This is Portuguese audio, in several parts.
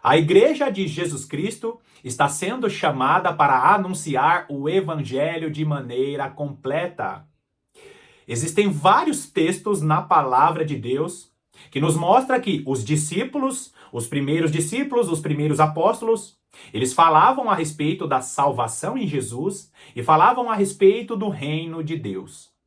A Igreja de Jesus Cristo está sendo chamada para anunciar o Evangelho de maneira completa. Existem vários textos na palavra de Deus que nos mostra que os discípulos, os primeiros apóstolos, eles falavam a respeito da salvação em Jesus e falavam a respeito do reino de Deus.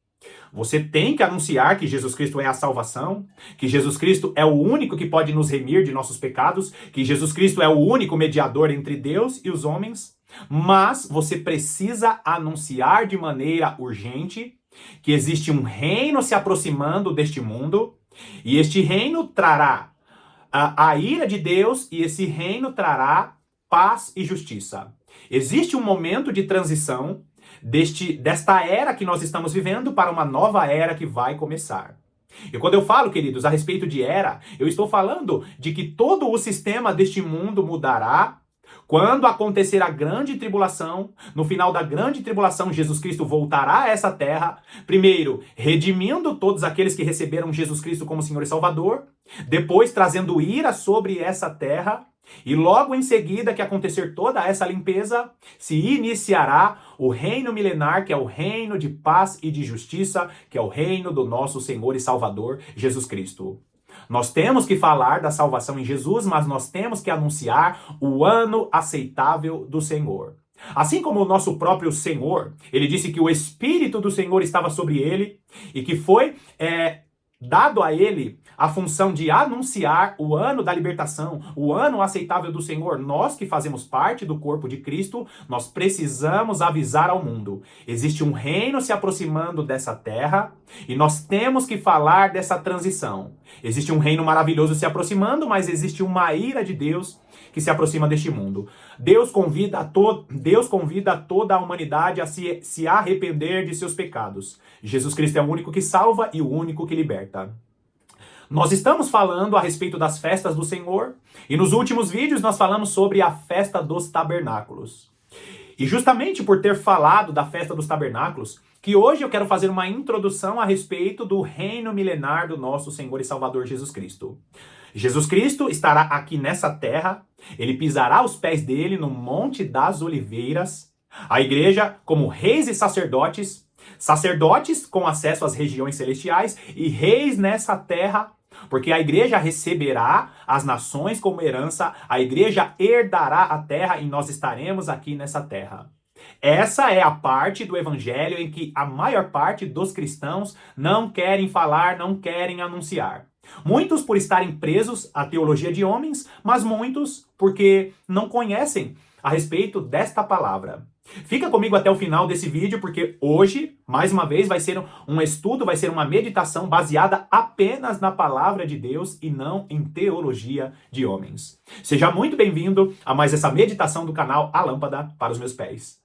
Você tem que anunciar que Jesus Cristo é a salvação, que Jesus Cristo é o único que pode nos remir de nossos pecados, que Jesus Cristo é o único mediador entre Deus e os homens, mas você precisa anunciar de maneira urgente que existe um reino se aproximando deste mundo, e este reino trará a ira de Deus, e esse reino trará paz e justiça. Existe um momento de transição desta era que nós estamos vivendo para uma nova era que vai começar. E quando eu falo, queridos, a respeito de era, eu estou falando de que todo o sistema deste mundo mudará quando acontecer a grande tribulação. No final da grande tribulação, Jesus Cristo voltará a essa terra, primeiro redimindo todos aqueles que receberam Jesus Cristo como Senhor e Salvador, depois trazendo ira sobre essa terra, e logo em seguida que acontecer toda essa limpeza, se iniciará o reino milenar, que é o reino de paz e de justiça, que é o reino do nosso Senhor e Salvador, Jesus Cristo. Nós temos que falar da salvação em Jesus, mas nós temos que anunciar o ano aceitável do Senhor. Assim como o nosso próprio Senhor, ele disse que o Espírito do Senhor estava sobre ele e que foi dado a ele a função de anunciar o ano da libertação, o ano aceitável do Senhor. Nós que fazemos parte do corpo de Cristo, nós precisamos avisar ao mundo. Existe um reino se aproximando dessa terra e nós temos que falar dessa transição. Existe um reino maravilhoso se aproximando, mas existe uma ira de Deus que se aproxima deste mundo. Deus convida toda a humanidade a se arrepender de seus pecados. Jesus Cristo é o único que salva e o único que liberta. Nós estamos falando a respeito das festas do Senhor, e nos últimos vídeos nós falamos sobre a festa dos tabernáculos. E justamente por ter falado da festa dos tabernáculos, que hoje eu quero fazer uma introdução a respeito do reino milenar do nosso Senhor e Salvador Jesus Cristo. Jesus Cristo estará aqui nessa terra, ele pisará os pés dele no Monte das Oliveiras, a igreja como reis e sacerdotes com acesso às regiões celestiais e reis nessa terra, porque a igreja receberá as nações como herança, a igreja herdará a terra e nós estaremos aqui nessa terra. Essa é a parte do evangelho em que a maior parte dos cristãos não querem falar, não querem anunciar. Muitos por estarem presos à teologia de homens, mas muitos porque não conhecem a respeito desta palavra. Fica comigo até o final desse vídeo, porque hoje, mais uma vez, vai ser um estudo, vai ser uma meditação baseada apenas na palavra de Deus e não em teologia de homens. Seja muito bem-vindo a mais essa meditação do canal A Lâmpada para os Meus Pés.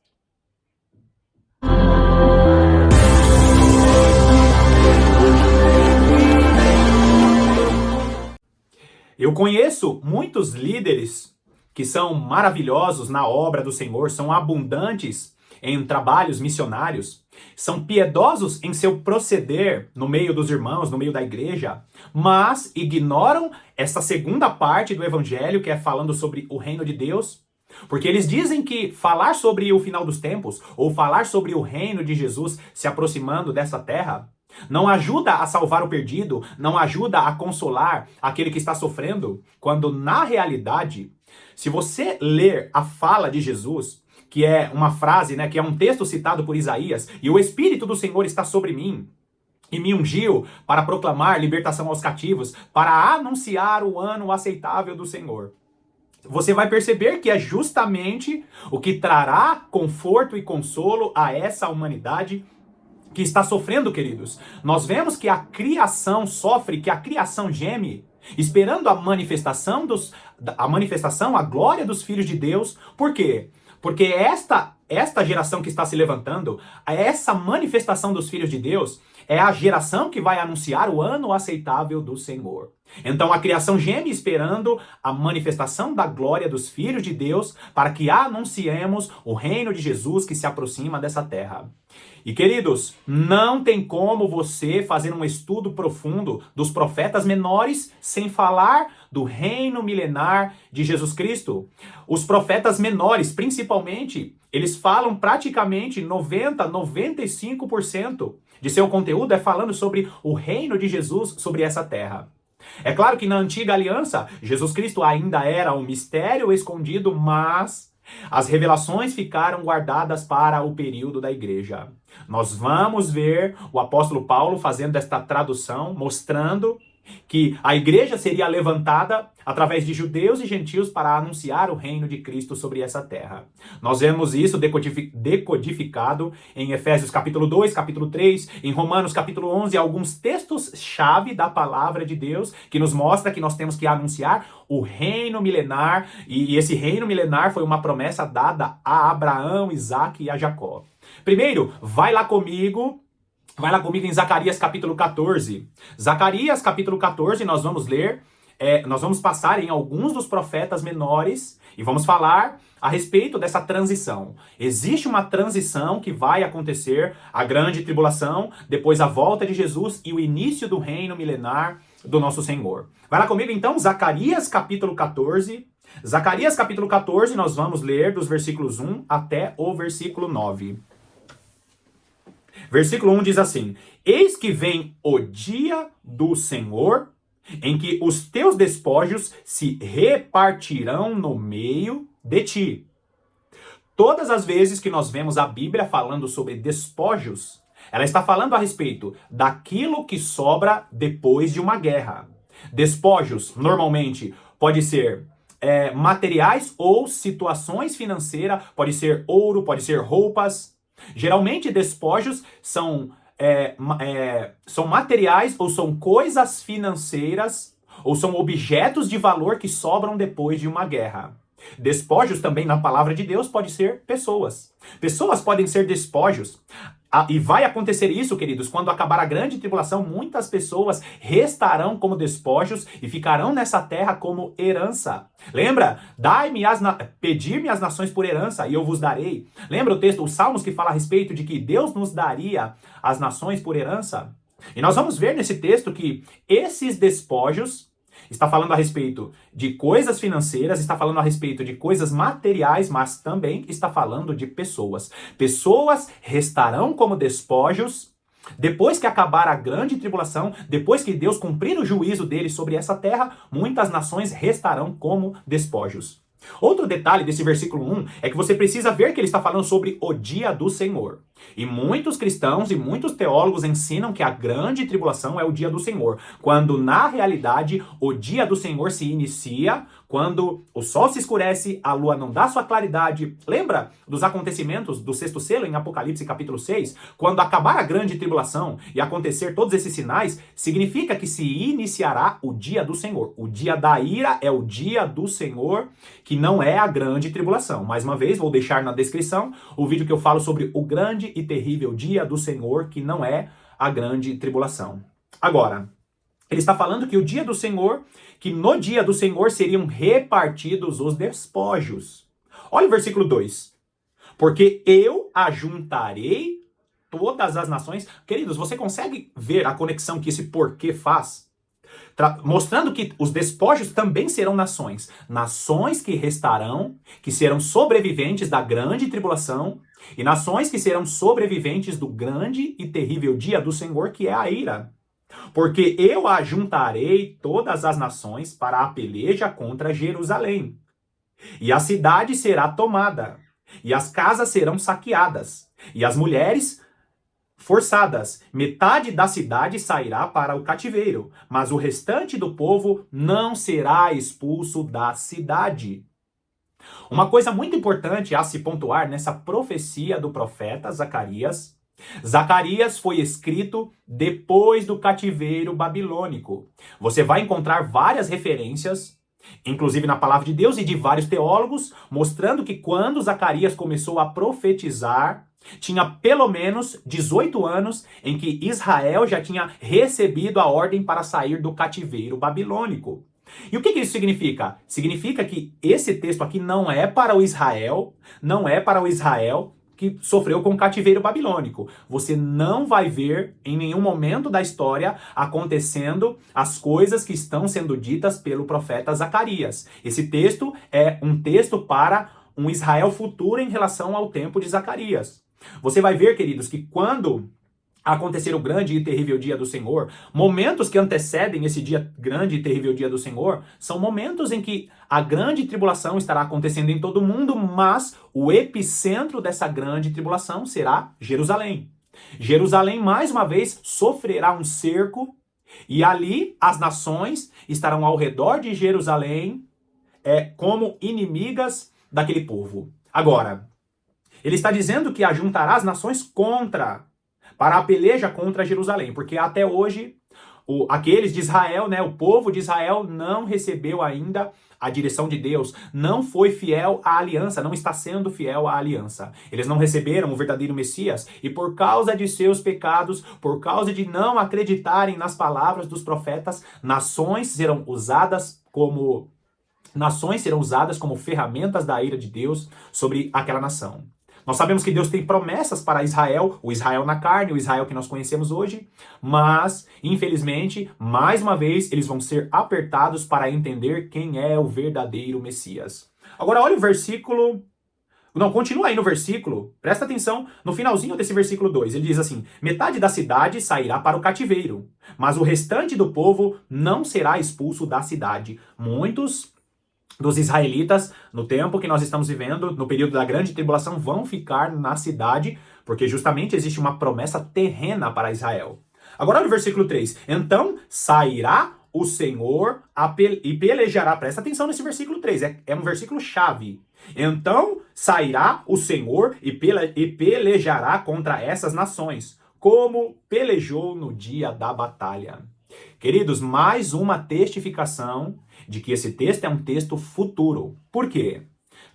Eu conheço muitos líderes que são maravilhosos na obra do Senhor, são abundantes em trabalhos missionários, são piedosos em seu proceder no meio dos irmãos, no meio da igreja, mas ignoram essa segunda parte do evangelho, que é falando sobre o reino de Deus, porque eles dizem que falar sobre o final dos tempos, ou falar sobre o reino de Jesus se aproximando dessa terra, não ajuda a salvar o perdido, não ajuda a consolar aquele que está sofrendo, quando na realidade, se você ler a fala de Jesus, que é uma frase, que é um texto citado por Isaías, e o Espírito do Senhor está sobre mim, e me ungiu para proclamar libertação aos cativos, para anunciar o ano aceitável do Senhor. Você vai perceber que é justamente o que trará conforto e consolo a essa humanidade que está sofrendo, queridos. Nós vemos que a criação sofre, que a criação geme, esperando a manifestação, a glória dos filhos de Deus. Por quê? Porque esta geração que está se levantando, essa manifestação dos filhos de Deus, é a geração que vai anunciar o ano aceitável do Senhor. Então a criação geme esperando a manifestação da glória dos filhos de Deus para que anunciemos o reino de Jesus que se aproxima dessa terra. E queridos, não tem como você fazer um estudo profundo dos profetas menores sem falar do reino milenar de Jesus Cristo. Os profetas menores, principalmente, eles falam praticamente 95% de seu conteúdo é falando sobre o reino de Jesus sobre essa terra. É claro que na antiga aliança, Jesus Cristo ainda era um mistério escondido, mas as revelações ficaram guardadas para o período da igreja. Nós vamos ver o apóstolo Paulo fazendo esta tradução, mostrando que a igreja seria levantada através de judeus e gentios para anunciar o reino de Cristo sobre essa terra. Nós vemos isso decodificado em Efésios capítulo 2, capítulo 3, em Romanos capítulo 11, alguns textos-chave da palavra de Deus que nos mostra que nós temos que anunciar o reino milenar, e esse reino milenar foi uma promessa dada a Abraão, Isaque e a Jacó. Primeiro, vai lá comigo em Zacarias capítulo 14. Zacarias capítulo 14, nós vamos ler, nós vamos passar em alguns dos profetas menores e vamos falar a respeito dessa transição. Existe uma transição que vai acontecer, a grande tribulação, depois a volta de Jesus e o início do reino milenar do nosso Senhor. Vai lá comigo então, Zacarias capítulo 14. Zacarias capítulo 14, nós vamos ler dos versículos 1 até o versículo 9. Versículo 1 diz assim: Eis que vem o dia do Senhor, em que os teus despojos se repartirão no meio de ti. Todas as vezes que nós vemos a Bíblia falando sobre despojos, ela está falando a respeito daquilo que sobra depois de uma guerra. Despojos, normalmente, pode ser materiais ou situações financeiras, pode ser ouro, pode ser roupas. Geralmente, despojos são materiais ou são coisas financeiras ou são objetos de valor que sobram depois de uma guerra. Despojos também, na palavra de Deus, pode ser pessoas. Pessoas podem ser despojos. E vai acontecer isso, queridos, quando acabar a grande tribulação, muitas pessoas restarão como despojos e ficarão nessa terra como herança. Lembra? Pedir-me as nações por herança e eu vos darei. Lembra o texto, os Salmos, que fala a respeito de que Deus nos daria as nações por herança? E nós vamos ver nesse texto que esses despojos está falando a respeito de coisas financeiras, está falando a respeito de coisas materiais, mas também está falando de pessoas. Pessoas restarão como despojos depois que acabar a grande tribulação, depois que Deus cumprir o juízo dele sobre essa terra, muitas nações restarão como despojos. Outro detalhe desse versículo 1 é que você precisa ver que ele está falando sobre o dia do Senhor. E muitos cristãos e muitos teólogos ensinam que a grande tribulação é o dia do Senhor, quando na realidade o dia do Senhor se inicia quando o sol se escurece, a lua não dá sua claridade. Lembra dos acontecimentos do sexto selo em Apocalipse capítulo 6? Quando acabar a grande tribulação e acontecer todos esses sinais, significa que se iniciará o dia do Senhor. O dia da ira é o dia do Senhor, que não é a grande tribulação. Mais uma vez, vou deixar na descrição o vídeo que eu falo sobre o grande e terrível dia do Senhor, que não é a grande tribulação. Agora, ele está falando que o dia do Senhor, que no dia do Senhor seriam repartidos os despojos. Olha o versículo 2. Porque eu ajuntarei todas as nações. Queridos, você consegue ver a conexão que esse porquê faz? Mostrando que os despojos também serão nações. Nações que restarão, que serão sobreviventes da grande tribulação, e nações que serão sobreviventes do grande e terrível dia do Senhor, que é a ira. Porque eu ajuntarei todas as nações para a peleja contra Jerusalém. E a cidade será tomada, e as casas serão saqueadas, e as mulheres forçadas. Metade da cidade sairá para o cativeiro, mas o restante do povo não será expulso da cidade. Uma coisa muito importante a se pontuar nessa profecia do profeta Zacarias. Zacarias foi escrito depois do cativeiro babilônico. Você vai encontrar várias referências, inclusive na palavra de Deus e de vários teólogos, mostrando que quando Zacarias começou a profetizar, tinha pelo menos 18 anos em que Israel já tinha recebido a ordem para sair do cativeiro babilônico. E o que isso significa? Significa que esse texto aqui não é para o Israel que sofreu com o cativeiro babilônico. Você não vai ver em nenhum momento da história acontecendo as coisas que estão sendo ditas pelo profeta Zacarias. Esse texto é um texto para um Israel futuro em relação ao tempo de Zacarias. Você vai ver, queridos, que quando acontecer o grande e terrível dia do Senhor, momentos que antecedem esse dia grande e terrível dia do Senhor, são momentos em que a grande tribulação estará acontecendo em todo o mundo, mas o epicentro dessa grande tribulação será Jerusalém. Jerusalém, mais uma vez, sofrerá um cerco, e ali as nações estarão ao redor de Jerusalém como inimigas daquele povo. Agora, ele está dizendo que ajuntará as nações para a peleja contra Jerusalém, porque até hoje aqueles de Israel, o povo de Israel não recebeu ainda a direção de Deus, não foi fiel à aliança, não está sendo fiel à aliança. Eles não receberam o verdadeiro Messias e por causa de seus pecados, por causa de não acreditarem nas palavras dos profetas, nações serão usadas como ferramentas da ira de Deus sobre aquela nação. Nós sabemos que Deus tem promessas para Israel, o Israel na carne, o Israel que nós conhecemos hoje, mas, infelizmente, mais uma vez, eles vão ser apertados para entender quem é o verdadeiro Messias. Agora, olha o versículo... Não, continua aí no versículo, presta atenção, no finalzinho desse versículo 2, ele diz assim: metade da cidade sairá para o cativeiro, mas o restante do povo não será expulso da cidade. Muitos dos israelitas, no tempo que nós estamos vivendo, no período da grande tribulação, vão ficar na cidade, porque justamente existe uma promessa terrena para Israel. Agora olha o versículo 3. Então sairá o Senhor e pelejará. Presta atenção nesse versículo 3, é um versículo chave. Então sairá o Senhor e pelejará contra essas nações, como pelejou no dia da batalha. Queridos, mais uma testificação de que esse texto é um texto futuro. Por quê?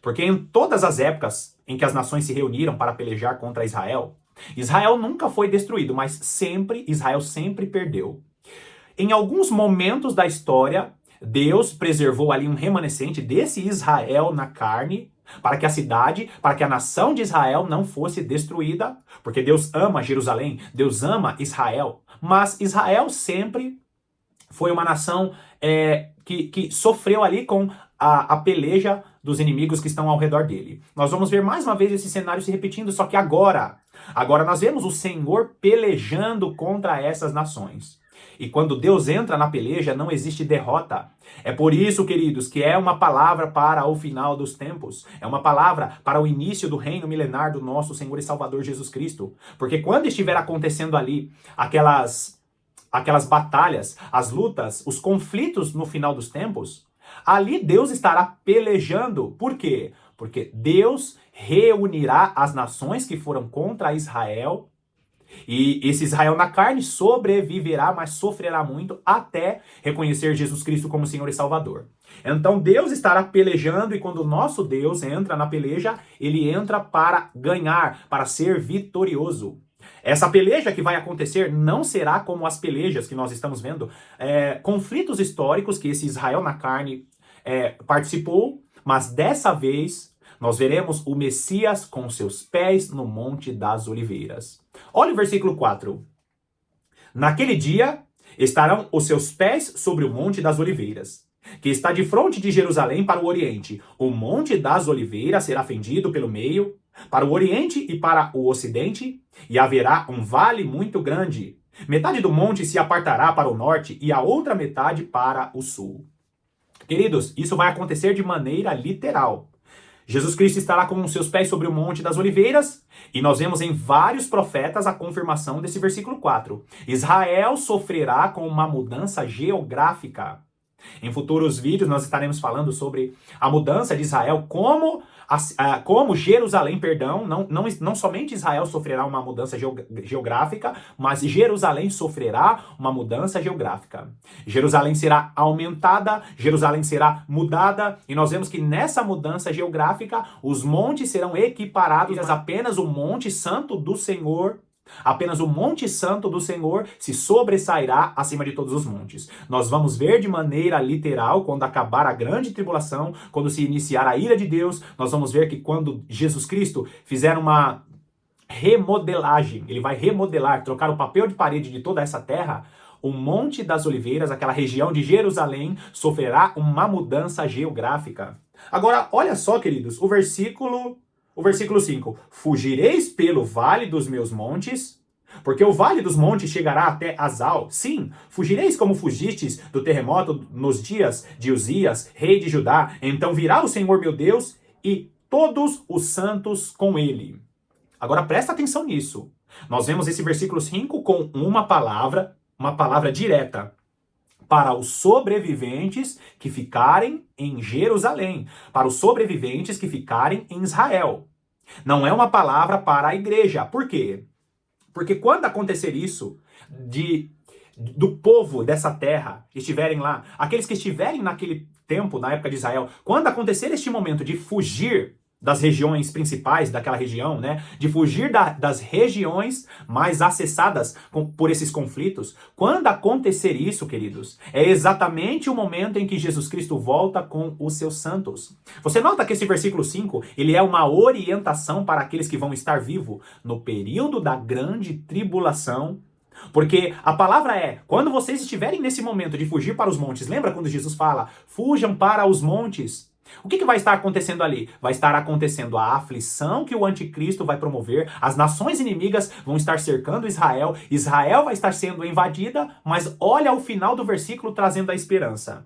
Porque em todas as épocas em que as nações se reuniram para pelejar contra Israel, Israel nunca foi destruído, mas Israel sempre perdeu. Em alguns momentos da história, Deus preservou ali um remanescente desse Israel na carne, para que a nação de Israel não fosse destruída, porque Deus ama Jerusalém, Deus ama Israel, mas Israel sempre foi uma nação que sofreu ali com a peleja dos inimigos que estão ao redor dele. Nós vamos ver mais uma vez esse cenário se repetindo, só que agora nós vemos o Senhor pelejando contra essas nações. E quando Deus entra na peleja, não existe derrota. É por isso, queridos, que é uma palavra para o final dos tempos. É uma palavra para o início do reino milenar do nosso Senhor e Salvador Jesus Cristo. Porque quando estiver acontecendo ali aquelas batalhas, as lutas, os conflitos no final dos tempos, ali Deus estará pelejando. Por quê? Porque Deus reunirá as nações que foram contra Israel, e esse Israel na carne sobreviverá, mas sofrerá muito até reconhecer Jesus Cristo como Senhor e Salvador. Então Deus estará pelejando, e quando o nosso Deus entra na peleja, ele entra para ganhar, para ser vitorioso. Essa peleja que vai acontecer não será como as pelejas que nós estamos vendo, conflitos históricos que esse Israel na carne participou, mas dessa vez nós veremos o Messias com seus pés no Monte das Oliveiras. Olha o versículo 4. Naquele dia estarão os seus pés sobre o Monte das Oliveiras, que está de frente de Jerusalém para o oriente. O Monte das Oliveiras será fendido pelo meio, para o oriente e para o ocidente, e haverá um vale muito grande. Metade do monte se apartará para o norte e a outra metade para o sul. Queridos, isso vai acontecer de maneira literal. Jesus Cristo estará com os seus pés sobre o Monte das Oliveiras, e nós vemos em vários profetas a confirmação desse versículo 4. Israel sofrerá com uma mudança geográfica. Em futuros vídeos nós estaremos falando sobre a mudança de Israel, como Jerusalém, não somente Israel sofrerá uma mudança geográfica, mas Jerusalém sofrerá uma mudança geográfica. Jerusalém será aumentada, Jerusalém será mudada, e nós vemos que nessa mudança geográfica os montes serão equiparados, apenas o Monte Santo do Senhor. Apenas o Monte Santo do Senhor se sobressairá acima de todos os montes. Nós vamos ver de maneira literal, quando acabar a grande tribulação, quando se iniciar a ira de Deus, nós vamos ver que quando Jesus Cristo fizer uma remodelagem. Ele vai remodelar, trocar o papel de parede de toda essa terra. O Monte das Oliveiras, aquela região de Jerusalém, sofrerá uma mudança geográfica. Agora, olha só, queridos, o versículo 5. Fugireis pelo vale dos meus montes, porque o vale dos montes chegará até Azal. Sim, fugireis como fugistes do terremoto nos dias de Uzias, rei de Judá. Então virá o Senhor meu Deus e todos os santos com ele. Agora presta atenção nisso. Nós vemos esse versículo 5 com uma palavra direta para os sobreviventes que ficarem em Jerusalém, para os sobreviventes que ficarem em Israel. Não é uma palavra para a igreja. Por quê? Porque quando acontecer isso, do povo dessa terra estiverem lá, aqueles que estiverem naquele tempo, na época de Israel, quando acontecer este momento de fugir das regiões principais daquela região, né? De fugir das regiões mais acessadas por esses conflitos. Quando acontecer isso, queridos, é exatamente o momento em que Jesus Cristo volta com os seus santos. Você nota que esse versículo 5, ele é uma orientação para aqueles que vão estar vivos no período da grande tribulação. Porque a palavra é, quando vocês estiverem nesse momento de fugir para os montes, lembra quando Jesus fala, fujam para os montes? O que vai estar acontecendo ali? Vai estar acontecendo a aflição que o anticristo vai promover, as nações inimigas vão estar cercando Israel, Israel vai estar sendo invadida, mas olha o final do versículo trazendo a esperança.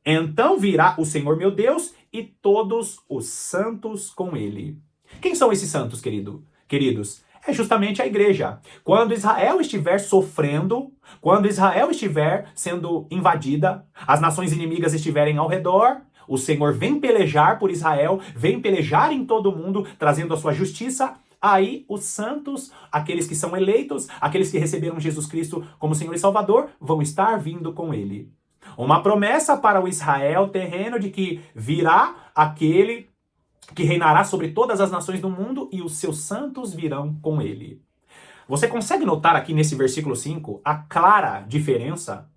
Então virá o Senhor meu Deus e todos os santos com ele. Quem são esses santos, queridos? É justamente a igreja. Quando Israel estiver sofrendo, quando Israel estiver sendo invadida, as nações inimigas estiverem ao redor, o Senhor vem pelejar por Israel, vem pelejar em todo o mundo, trazendo a sua justiça. Aí os santos, aqueles que são eleitos, aqueles que receberam Jesus Cristo como Senhor e Salvador, vão estar vindo com ele. Uma promessa para o Israel terreno de que virá aquele que reinará sobre todas as nações do mundo e os seus santos virão com ele. Você consegue notar aqui nesse versículo 5 a clara diferença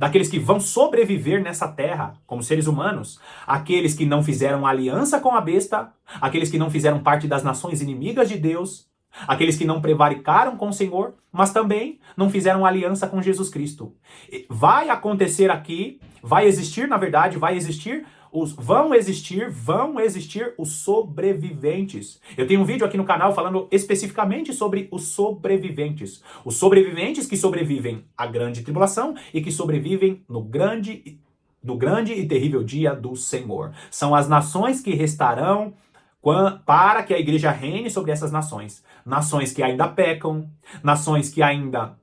daqueles que vão sobreviver nessa terra como seres humanos, aqueles que não fizeram aliança com a besta, aqueles que não fizeram parte das nações inimigas de Deus, aqueles que não prevaricaram com o Senhor, mas também não fizeram aliança com Jesus Cristo. Vai acontecer aqui, vão existir os sobreviventes. Eu tenho um vídeo aqui no canal falando especificamente sobre os sobreviventes. Os sobreviventes que sobrevivem à grande tribulação e que sobrevivem no grande e terrível dia do Senhor. São as nações que restarão para que a igreja reine sobre essas nações. Nações que ainda pecam, nações que ainda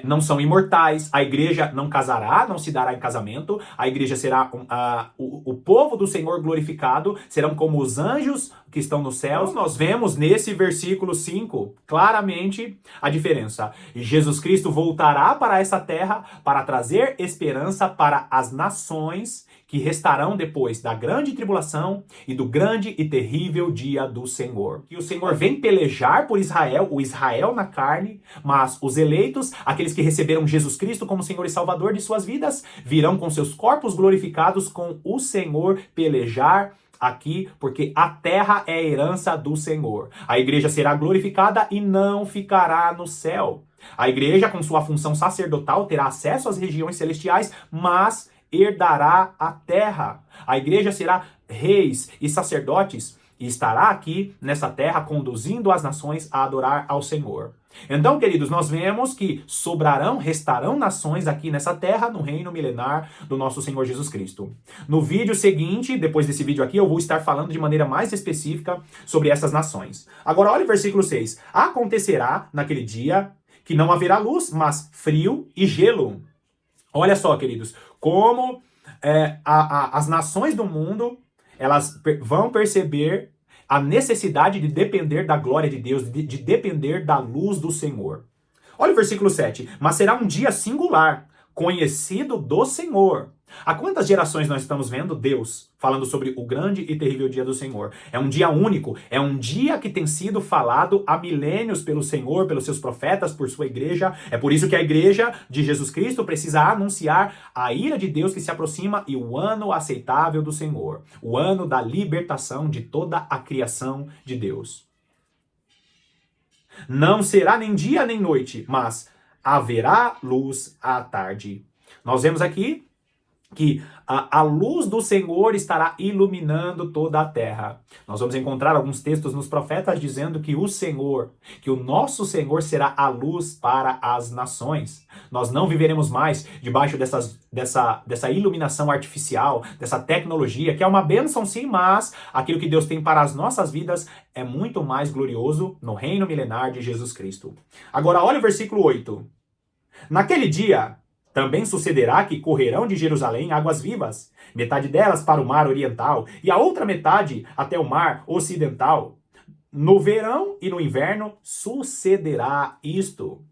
não são imortais, a igreja não casará, não se dará em casamento, a igreja será o povo do Senhor glorificado, serão como os anjos que estão nos céus. Nós vemos nesse versículo 5 claramente a diferença. Jesus Cristo voltará para essa terra para trazer esperança para as nações que restarão depois da grande tribulação e do grande e terrível dia do Senhor. E o Senhor vem pelejar por Israel, o Israel na carne, mas os eleitos, aqueles que receberam Jesus Cristo como Senhor e Salvador de suas vidas, virão com seus corpos glorificados com o Senhor pelejar aqui, porque a terra é a herança do Senhor. A igreja será glorificada e não ficará no céu. A igreja, com sua função sacerdotal, terá acesso às regiões celestiais, mas herdará a terra. A igreja será reis e sacerdotes e estará aqui nessa terra conduzindo as nações a adorar ao Senhor. Então, queridos, nós vemos que restarão nações aqui nessa terra, no reino milenar do nosso Senhor Jesus Cristo. No vídeo seguinte, depois desse vídeo aqui, eu vou estar falando de maneira mais específica sobre essas nações. Agora, olha o versículo 6. Acontecerá naquele dia que não haverá luz, mas frio e gelo. Olha só, queridos, como as nações do mundo, elas vão perceber a necessidade de depender da glória de Deus, de depender da luz do Senhor. Olha o versículo 7. Mas será um dia singular, conhecido do Senhor. Há quantas gerações nós estamos vendo Deus falando sobre o grande e terrível dia do Senhor? É um dia único, é um dia que tem sido falado há milênios pelo Senhor, pelos seus profetas, por sua igreja. É por isso que a igreja de Jesus Cristo precisa anunciar a ira de Deus que se aproxima e o ano aceitável do Senhor, o ano da libertação de toda a criação de Deus. Não será nem dia nem noite, mas haverá luz à tarde. Nós vemos aqui que a luz do Senhor estará iluminando toda a terra. Nós vamos encontrar alguns textos nos profetas dizendo que o Senhor, que o nosso Senhor será a luz para as nações. Nós não viveremos mais debaixo dessa iluminação artificial, dessa tecnologia, que é uma bênção sim, mas aquilo que Deus tem para as nossas vidas é muito mais glorioso no reino milenar de Jesus Cristo. Agora olha o versículo 8. Naquele dia também sucederá que correrão de Jerusalém águas vivas, metade delas para o mar oriental e a outra metade até o mar ocidental. No verão e no inverno sucederá isto.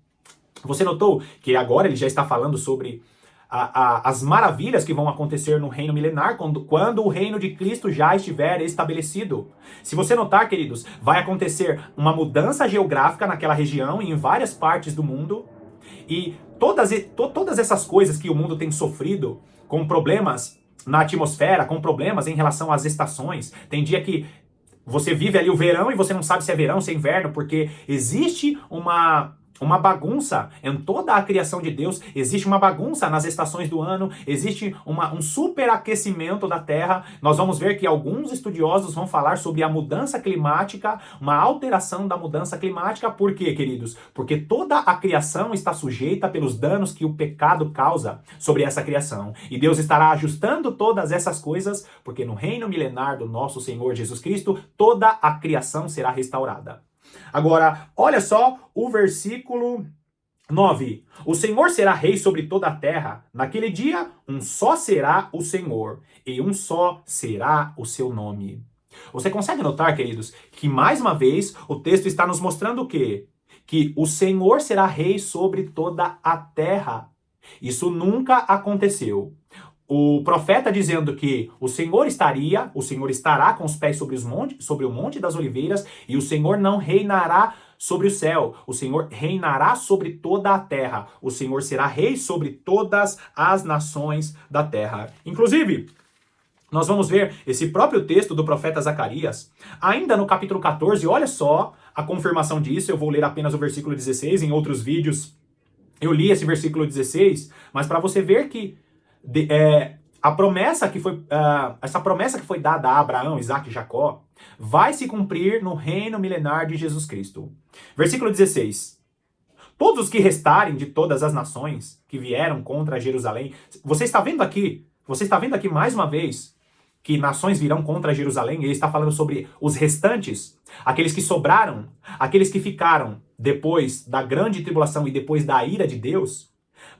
Você notou que agora ele já está falando sobre as maravilhas que vão acontecer no reino milenar, quando o reino de Cristo já estiver estabelecido. Se você notar, queridos, vai acontecer uma mudança geográfica naquela região e em várias partes do mundo. E todas essas coisas que o mundo tem sofrido, com problemas na atmosfera, com problemas em relação às estações. Tem dia que você vive ali o verão e você não sabe se é verão, se é inverno, porque existe uma bagunça em toda a criação de Deus, existe uma bagunça nas estações do ano, existe um superaquecimento da Terra. Nós vamos ver que alguns estudiosos vão falar sobre a mudança climática, uma alteração da mudança climática. Por quê, queridos? Porque toda a criação está sujeita pelos danos que o pecado causa sobre essa criação. E Deus estará ajustando todas essas coisas, porque no reino milenar do nosso Senhor Jesus Cristo, toda a criação será restaurada. Agora, olha só o versículo 9. O Senhor será rei sobre toda a terra. Naquele dia, um só será o Senhor, e um só será o seu nome. Você consegue notar, queridos, que mais uma vez o texto está nos mostrando o quê? Que o Senhor será rei sobre toda a terra. Isso nunca aconteceu. O profeta dizendo que o Senhor estará com os pés sobre o monte das oliveiras, e o Senhor não reinará sobre o céu. O Senhor reinará sobre toda a terra. O Senhor será rei sobre todas as nações da terra. Inclusive, nós vamos ver esse próprio texto do profeta Zacarias, ainda no capítulo 14, olha só a confirmação disso. Eu vou ler apenas o versículo 16, em outros vídeos eu li esse versículo 16, mas para você ver que essa promessa que foi dada a Abraão, Isaac e Jacó vai se cumprir no reino milenar de Jesus Cristo. Versículo 16. Todos os que restarem de todas as nações que vieram contra Jerusalém. Você está vendo aqui mais uma vez que nações virão contra Jerusalém. Ele está falando sobre os restantes, aqueles que sobraram, aqueles que ficaram depois da grande tribulação e depois da ira de Deus.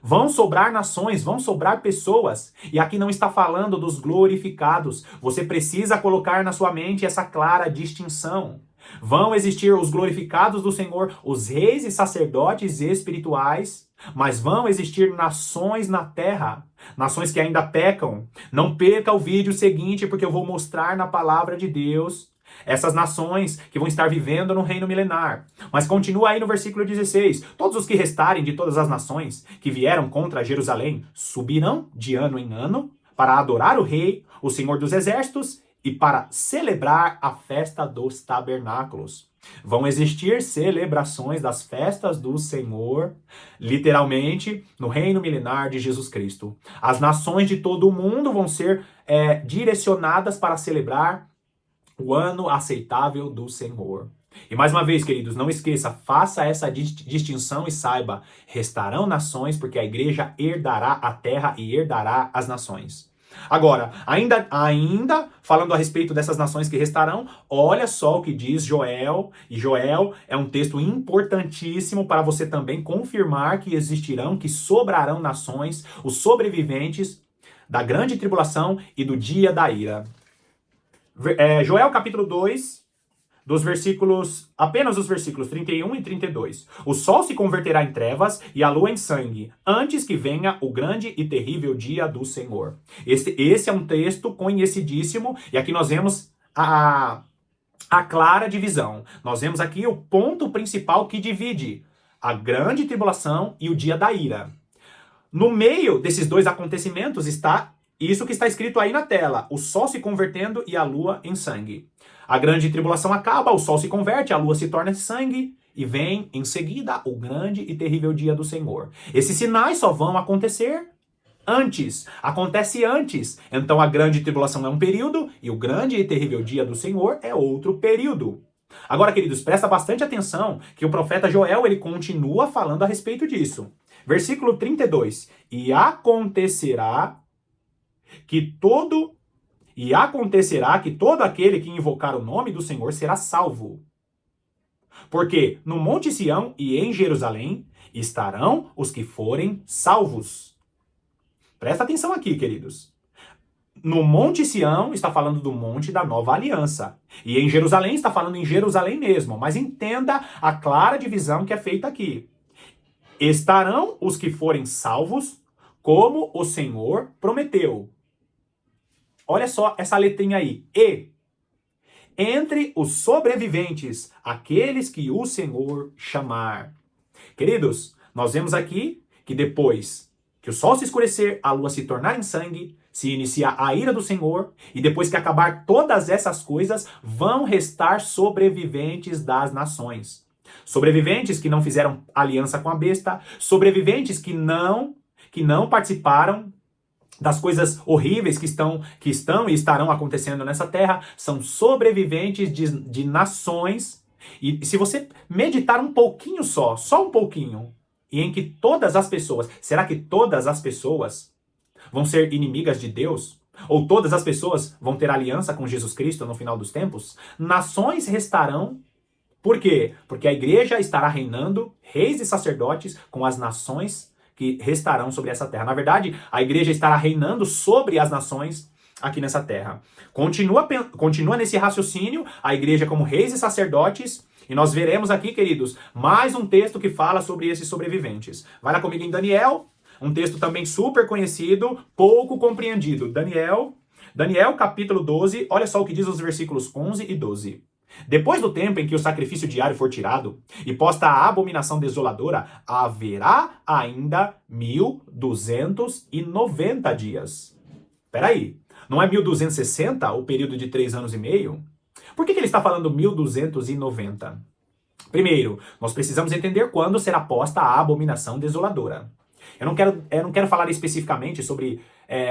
Vão sobrar nações, vão sobrar pessoas. E aqui não está falando dos glorificados. Você precisa colocar na sua mente essa clara distinção. Vão existir os glorificados do Senhor, os reis e sacerdotes espirituais, mas vão existir nações na terra, nações que ainda pecam. Não perca o vídeo seguinte, porque eu vou mostrar na palavra de Deus essas nações que vão estar vivendo no reino milenar. Mas continua aí no versículo 16. Todos os que restarem de todas as nações que vieram contra Jerusalém subirão de ano em ano para adorar o rei, o Senhor dos exércitos, e para celebrar a festa dos tabernáculos. Vão existir celebrações das festas do Senhor, literalmente, no reino milenar de Jesus Cristo. As nações de todo o mundo vão ser direcionadas para celebrar o ano aceitável do Senhor. E mais uma vez, queridos, não esqueça, faça essa distinção e saiba, restarão nações, porque a igreja herdará a terra e herdará as nações. Agora, ainda falando a respeito dessas nações que restarão, olha só o que diz Joel, e Joel é um texto importantíssimo para você também confirmar que existirão, que sobrarão nações, os sobreviventes da grande tribulação e do dia da ira. Joel capítulo 2, apenas os versículos 31 e 32. O sol se converterá em trevas e a lua em sangue, antes que venha o grande e terrível dia do Senhor. Esse é um texto conhecidíssimo, e aqui nós vemos a clara divisão. Nós vemos aqui o ponto principal que divide a grande tribulação e o dia da ira. No meio desses dois acontecimentos está isso que está escrito aí na tela: o sol se convertendo e a lua em sangue. A grande tribulação acaba, o sol se converte, a lua se torna sangue e vem em seguida o grande e terrível dia do Senhor. Esses sinais só vão acontecer antes. Acontece antes. Então a grande tribulação é um período e o grande e terrível dia do Senhor é outro período. Agora, queridos, presta bastante atenção que o profeta Joel, ele continua falando a respeito disso. Versículo 32. E acontecerá que todo aquele que invocar o nome do Senhor será salvo. Porque no Monte Sião e em Jerusalém estarão os que forem salvos. Presta atenção aqui, queridos. No Monte Sião está falando do Monte da Nova Aliança. E em Jerusalém está falando em Jerusalém mesmo. Mas entenda a clara divisão que é feita aqui. Estarão os que forem salvos, como o Senhor prometeu. Olha só essa letrinha aí. E. Entre os sobreviventes, aqueles que o Senhor chamar. Queridos, nós vemos aqui que depois que o sol se escurecer, a lua se tornar em sangue, se iniciar a ira do Senhor, e depois que acabar todas essas coisas, vão restar sobreviventes das nações. Sobreviventes que não fizeram aliança com a besta, sobreviventes que não participaram das coisas horríveis que estão e estarão acontecendo nessa terra, são sobreviventes de nações. E se você meditar um pouquinho só um pouquinho, e em que todas as pessoas, será que todas as pessoas vão ser inimigas de Deus? Ou todas as pessoas vão ter aliança com Jesus Cristo no final dos tempos? Nações restarão. Por quê? Porque a igreja estará reinando, reis e sacerdotes, com as nações que restarão sobre essa terra. Na verdade, a igreja estará reinando sobre as nações aqui nessa terra. Continua nesse raciocínio, a igreja como reis e sacerdotes, e nós veremos aqui, queridos, mais um texto que fala sobre esses sobreviventes. Vai lá comigo em Daniel, um texto também super conhecido, pouco compreendido. Daniel capítulo 12, olha só o que diz os versículos 11 e 12. Depois do tempo em que o sacrifício diário for tirado e posta a abominação desoladora, haverá ainda 1290 dias. Peraí, não é 1260 o período de 3 anos e meio? Por que ele está falando 1290? Primeiro, nós precisamos entender quando será posta a abominação desoladora. Eu não quero falar especificamente sobre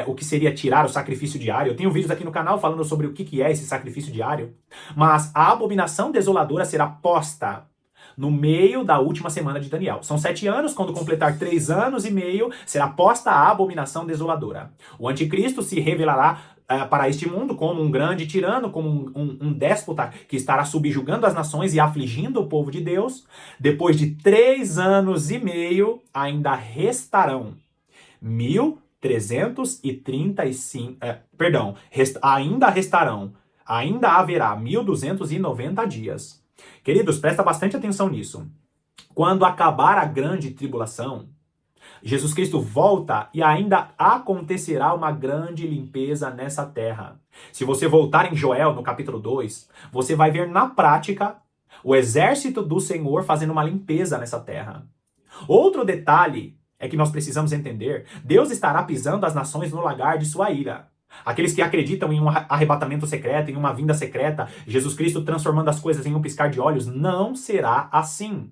o que seria tirar o sacrifício diário. Eu tenho vídeos aqui no canal falando sobre o que é esse sacrifício diário. Mas a abominação desoladora será posta no meio da última semana de Daniel. São 7 anos, quando completar 3 anos e meio, será posta a abominação desoladora. O anticristo se revelará para este mundo como um grande tirano, como um déspota que estará subjugando as nações e afligindo o povo de Deus. Depois de 3 anos e meio, ainda restarão 1335, ainda haverá 1290 dias. Queridos, presta bastante atenção nisso. Quando acabar a grande tribulação, Jesus Cristo volta e ainda acontecerá uma grande limpeza nessa terra. Se você voltar em Joel, no capítulo 2, você vai ver na prática o exército do Senhor fazendo uma limpeza nessa terra. Outro detalhe é que nós precisamos entender: Deus estará pisando as nações no lagar de sua ira. Aqueles que acreditam em um arrebatamento secreto, em uma vinda secreta, Jesus Cristo transformando as coisas em um piscar de olhos, não será assim.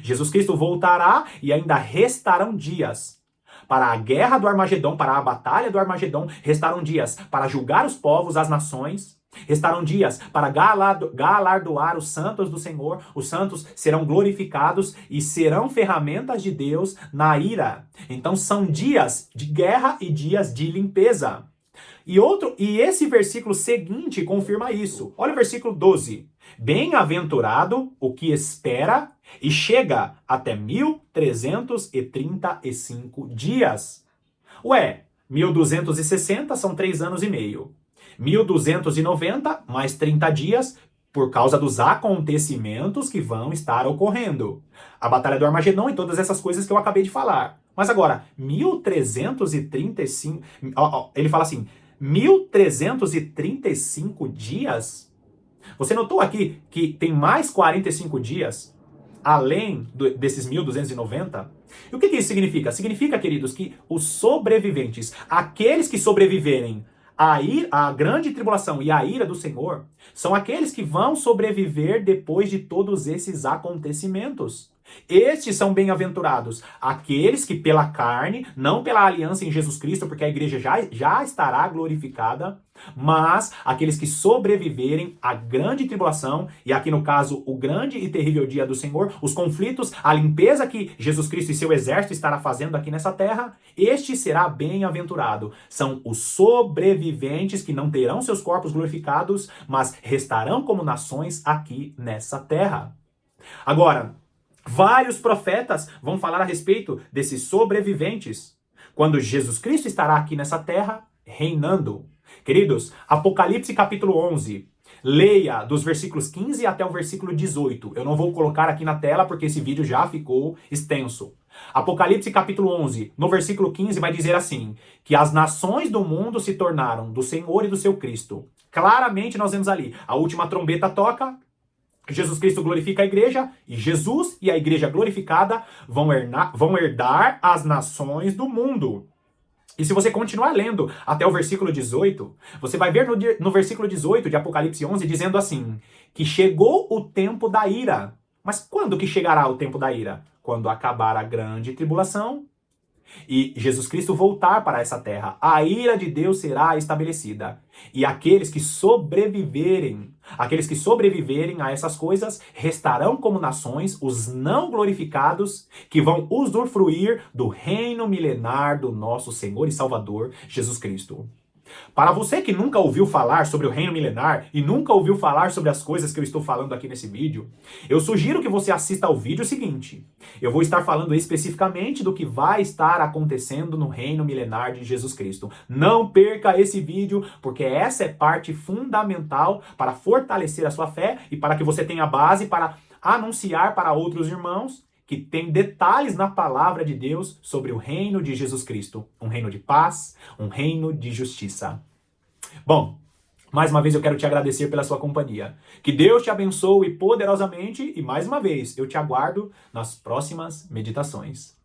Jesus Cristo voltará e ainda restarão dias para a guerra do Armagedon, para a batalha do Armagedon, restarão dias para julgar os povos, as nações, restarão dias para galardoar os santos do Senhor. Os santos serão glorificados e serão ferramentas de Deus na ira. Então são dias de guerra e dias de limpeza. E esse versículo seguinte confirma isso. Olha o versículo 12. Bem-aventurado o que espera e chega até 1335 dias. 1260 são 3 anos e meio. 1290 mais 30 dias, por causa dos acontecimentos que vão estar ocorrendo. A Batalha do Armagedon e todas essas coisas que eu acabei de falar. Mas agora, 1335, ele fala assim, 1335 dias? Você notou aqui que tem mais 45 dias, além desses 1290? E o que isso significa? Significa, queridos, que os sobreviventes, aqueles que sobreviverem à grande tribulação e à ira do Senhor, são aqueles que vão sobreviver depois de todos esses acontecimentos. Estes são bem-aventurados, aqueles que pela carne, não pela aliança em Jesus Cristo, porque a igreja já estará glorificada, mas aqueles que sobreviverem à grande tribulação, e aqui no caso o grande e terrível dia do Senhor, os conflitos, a limpeza que Jesus Cristo e seu exército estará fazendo aqui nessa terra, este será bem-aventurado. São os sobreviventes que não terão seus corpos glorificados, mas restarão como nações aqui nessa terra. Agora, vários profetas vão falar a respeito desses sobreviventes, quando Jesus Cristo estará aqui nessa terra reinando. Queridos, Apocalipse capítulo 11, leia dos versículos 15 até o versículo 18. Eu não vou colocar aqui na tela porque esse vídeo já ficou extenso. Apocalipse capítulo 11, no versículo 15 vai dizer assim, que as nações do mundo se tornaram do Senhor e do seu Cristo. Claramente nós vemos ali, a última trombeta toca, Jesus Cristo glorifica a igreja, e Jesus e a igreja glorificada vão herdar as nações do mundo. E se você continuar lendo até o versículo 18, você vai ver no versículo 18 de Apocalipse 11 dizendo assim, que chegou o tempo da ira. Mas quando que chegará o tempo da ira? Quando acabar a grande tribulação e Jesus Cristo voltar para essa terra, a ira de Deus será estabelecida. E aqueles que sobreviverem a essas coisas, restarão como nações, os não glorificados, que vão usufruir do reino milenar do nosso Senhor e Salvador, Jesus Cristo. Para você que nunca ouviu falar sobre o reino milenar e nunca ouviu falar sobre as coisas que eu estou falando aqui nesse vídeo, eu sugiro que você assista ao vídeo seguinte. Eu vou estar falando especificamente do que vai estar acontecendo no reino milenar de Jesus Cristo. Não perca esse vídeo, porque essa é parte fundamental para fortalecer a sua fé e para que você tenha base para anunciar para outros irmãos que tem detalhes na palavra de Deus sobre o reino de Jesus Cristo. Um reino de paz, um reino de justiça. Bom, mais uma vez eu quero te agradecer pela sua companhia. Que Deus te abençoe poderosamente e mais uma vez eu te aguardo nas próximas meditações.